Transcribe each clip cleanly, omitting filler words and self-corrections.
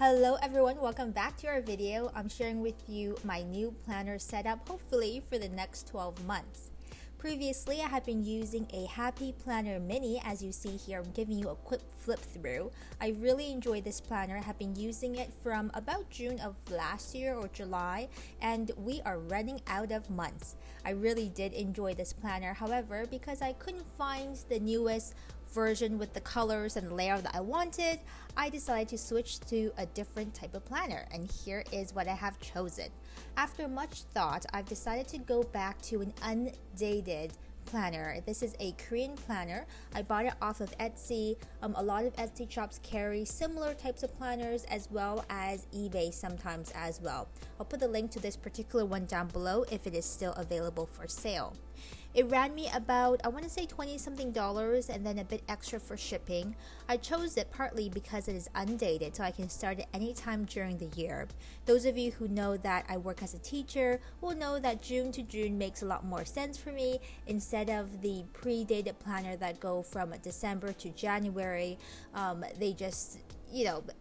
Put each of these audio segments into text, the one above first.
Hello everyone, welcome back to our video. I'm sharing with you my new planner setup, hopefully for the next 12 months. Previously, I have been using a Happy Planner Mini. As you see here, I'm giving you a quick flip through. I really enjoy this planner. I have been using it from about June of last year or July, and we are running out of months. I really did enjoy this planner. However, because I couldn't find the newest version with the colors and layout that I wanted, I decided to switch to a different type of planner, and here is what I have chosen. After much thought, I've decided to go back to an Undated planner. This is a Korean planner. I bought it off of Etsy. A lot of Etsy shops carry similar types of planners, as well as eBay sometimes as well. I'll put the link to this particular one down below if it is still available for sale. It ran me about, I want to say $20 something and then a bit extra for shipping. I chose it partly because it is undated, so I can start it anytime during the year. Those of you who know that I work as a teacher will know that June to June makes a lot more sense for me instead of the pre-dated planner that go from December to January. They just,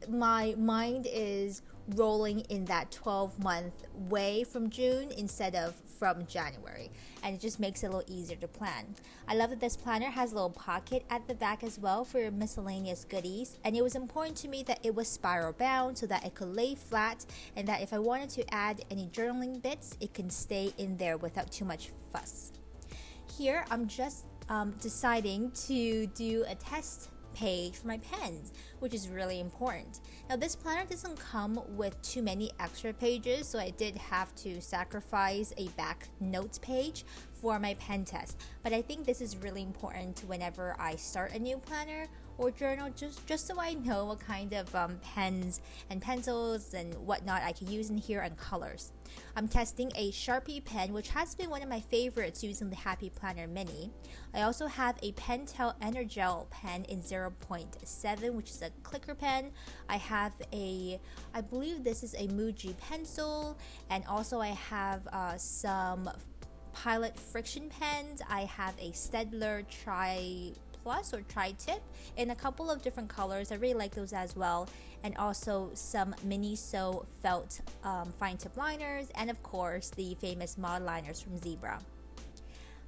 my mind is rolling in that 12-month way from June instead of from January, and it just makes it a little easier to plan. I love that this planner has a little pocket at the back as well for miscellaneous goodies, and it was important to me that it was spiral bound so that it could lay flat, and that if I wanted to add any journaling bits, it can stay in there without too much fuss. Here I'm just deciding to do a test page for my pens, which is really important. Now, this planner doesn't come with too many extra pages, so I did have to sacrifice a back notes page for my pen test, but I think this is really important whenever I start a new planner or journal, just so I know what kind of pens and pencils and whatnot I can use in here and colors. I'm testing a Sharpie pen, which has been one of my favorites using the Happy Planner Mini. I also have a Pentel Energel pen in 0.7, which is a clicker pen. I have I believe this is a Muji pencil, and also I have some Pilot friction pens. I have a Staedtler Plus or Tri-Tip in a couple of different colors. I really like those as well, and also some Miniso felt fine tip liners, and of course the famous mod liners from Zebra.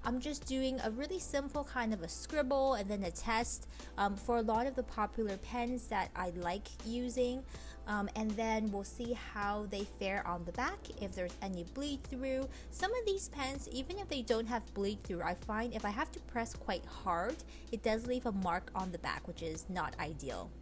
I'm just doing a really simple kind of a scribble and then a test for a lot of the popular pens that I like using, and then we'll see how they fare on the back, if there's any bleed through. Some of these pens, even if they don't have bleed through, I find if I have to press quite hard, it does leave a mark on the back, which is not ideal.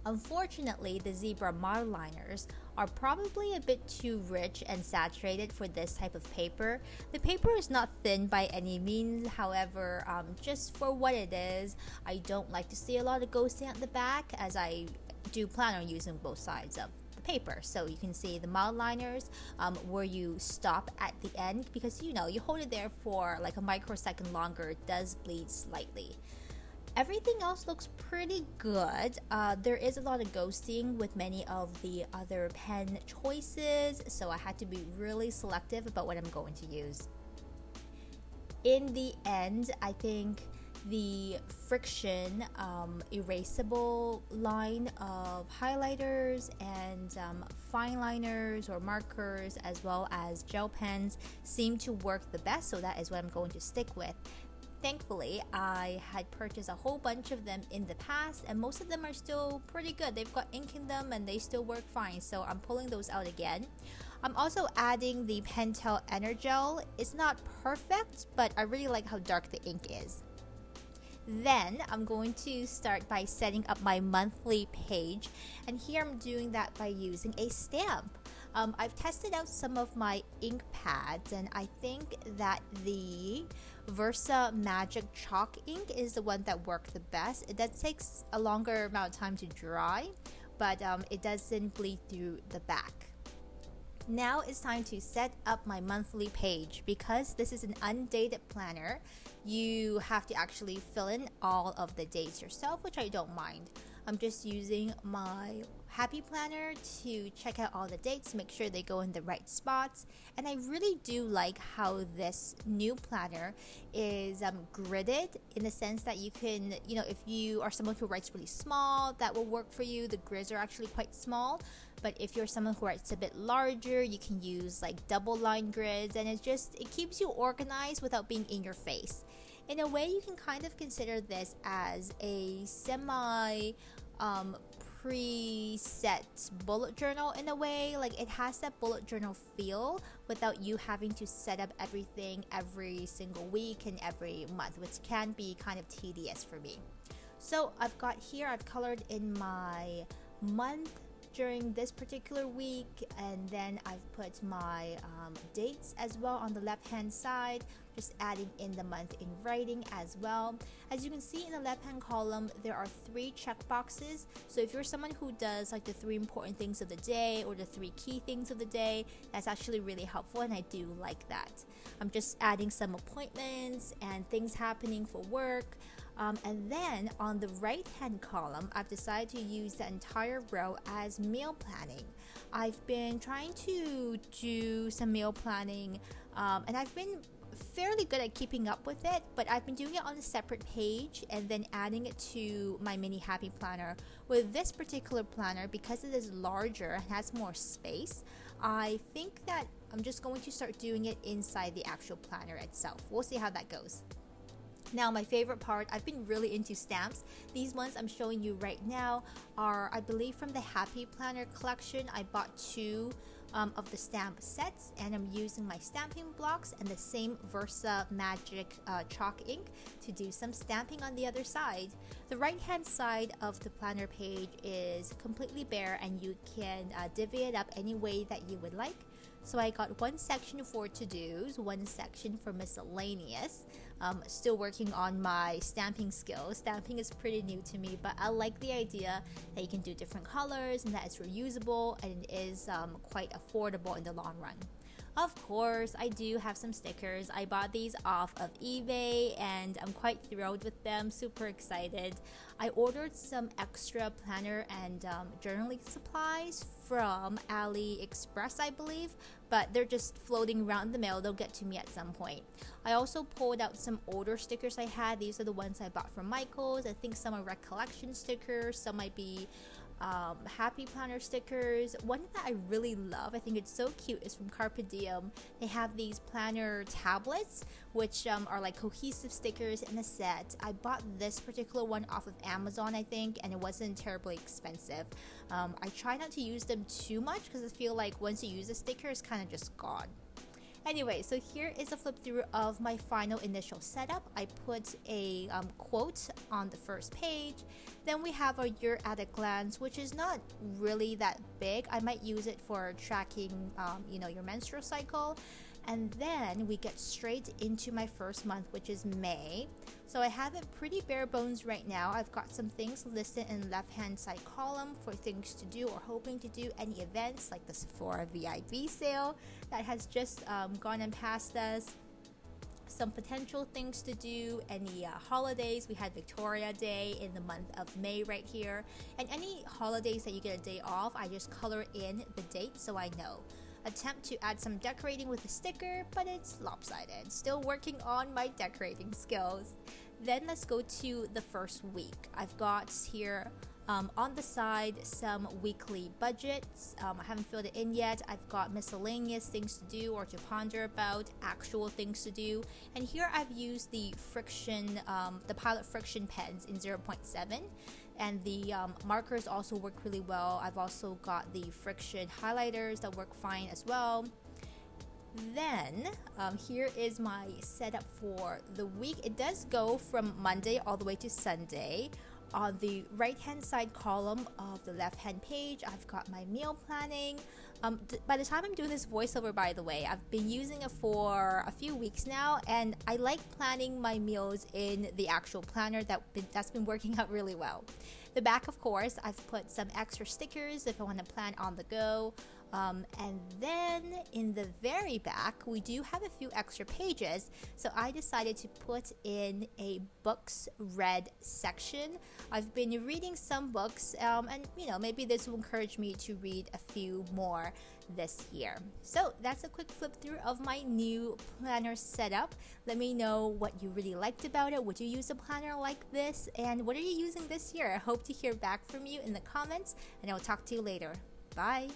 Unfortunately, the Zebra mod liners are probably a bit too rich and saturated for this type of paper. The paper is not thin by any means, however, just for what it is, I don't like to see a lot of ghosting at the back, as I do plan on using both sides of the paper. So you can see the mod liners where you stop at the end, because you hold it there for like a microsecond longer, it does bleed slightly. Everything else looks pretty good. There is a lot of ghosting with many of the other pen choices, so I had to be really selective about what I'm going to use. In the end, I think the friction erasable line of highlighters and fine liners or markers, as well as gel pens, seem to work the best, so that is what I'm going to stick with. Thankfully, I had purchased a whole bunch of them in the past, and most of them are still pretty good. They've got ink in them and they still work fine, so I'm pulling those out again. I'm also adding the Pentel Energel. It's not perfect, but I really like how dark the ink is. Then I'm going to start by setting up my monthly page, and here I'm doing that by using a stamp. I've tested out some of my ink pads, and I think that the Versa Magic Chalk ink is the one that worked the best. It does take a longer amount of time to dry, but it doesn't bleed through the back. Now it's time to set up my monthly page. Because this is an undated planner, you have to actually fill in all of the dates yourself, which I don't mind. I'm just using my Happy Planner to check out all the dates, make sure they go in the right spots. And I really do like how this new planner is gridded, in the sense that you can, if you are someone who writes really small, that will work for you. The grids are actually quite small. But if you're someone who writes a bit larger, you can use like double line grids, and it keeps you organized without being in your face. In a way, you can kind of consider this as a semi preset bullet journal in a way. Like, it has that bullet journal feel without you having to set up everything every single week and every month, which can be kind of tedious for me. So I've colored in my month during this particular week, and then I've put my dates as well on the left hand side, just adding in the month in writing as well. As you can see in the left hand column, there are 3 check boxes. So if you're someone who does like the 3 important things of the day or the 3 key things of the day, that's actually really helpful, and I do like that. I'm just adding some appointments and things happening for work. And then on the right hand column, I've decided to use the entire row as meal planning. I've been trying to do some meal planning, and I've been fairly good at keeping up with it, but I've been doing it on a separate page and then adding it to my mini Happy Planner. With this particular planner, because it is larger and has more space, I think that I'm just going to start doing it inside the actual planner itself. We'll see how that goes. Now, my favorite part, I've been really into stamps. These ones I'm showing you right now are, I believe, from the Happy Planner collection. I bought 2 of the stamp sets, and I'm using my stamping blocks and the same Versa Magic chalk ink to do some stamping on the other side. The right hand side of the planner page is completely bare, and you can divvy it up any way that you would like. So I got one section for to-dos, one section for miscellaneous. Still working on my stamping skills. Stamping is pretty new to me, but I like the idea that you can do different colors and that it's reusable, and it is quite affordable in the long run. Of course, I do have some stickers. I bought these off of eBay, and I'm quite thrilled with them, super excited. I ordered some extra planner and journaling supplies from AliExpress, I believe, but they're just floating around the mail. They'll get to me at some point. I also pulled out some older stickers I had. These are the ones I bought from Michael's. I think some are recollection stickers, some might be Happy Planner stickers. One that I really love, I think it's so cute, is from Carpe Diem. They have these planner tablets, which are like cohesive stickers in a set. I bought this particular one off of Amazon, I think, and it wasn't terribly expensive. I try not to use them too much because I feel like once you use a sticker, it's kind of just gone. Anyway, so here is a flip through of my final initial setup. I put a quote on the first page. Then we have our year at a glance, which is not really that big. I might use it for tracking, your menstrual cycle. And then we get straight into my first month, which is May. So I have it pretty bare bones right now. I've got some things listed in the left-hand side column for things to do or hoping to do, any events like the Sephora VIP sale that has just gone and passed us. Some potential things to do, any holidays. We had Victoria Day in the month of May right here. And any holidays that you get a day off, I just color in the date so I know. Attempt to add some decorating with a sticker, but it's lopsided. Still working on my decorating skills. Then let's go to the first week. I've got here on the side some weekly budgets. I haven't filled it in yet. I've got miscellaneous things to do or to ponder about, actual things to do. And here I've used the Pilot Friction pens in 0.7. And the markers also work really well. I've also got the friction highlighters that work fine as well. Then here is my setup for the week. It does go from Monday all the way to Sunday. On the right hand side column of the left hand page, I've got my meal planning. By the time I'm doing this voiceover, by the way, I've been using it for a few weeks now, and I like planning my meals in the actual planner. That's been working out really well. The back, of course, I've put some extra stickers if I want to plan on the go. And then in the very back, we do have a few extra pages. So I decided to put in a books read section. I've been reading some books, and maybe this will encourage me to read a few more this year. So that's a quick flip through of my new planner setup. Let me know what you really liked about it. Would you use a planner like this? And what are you using this year? I hope to hear back from you in the comments, and I'll talk to you later. Bye!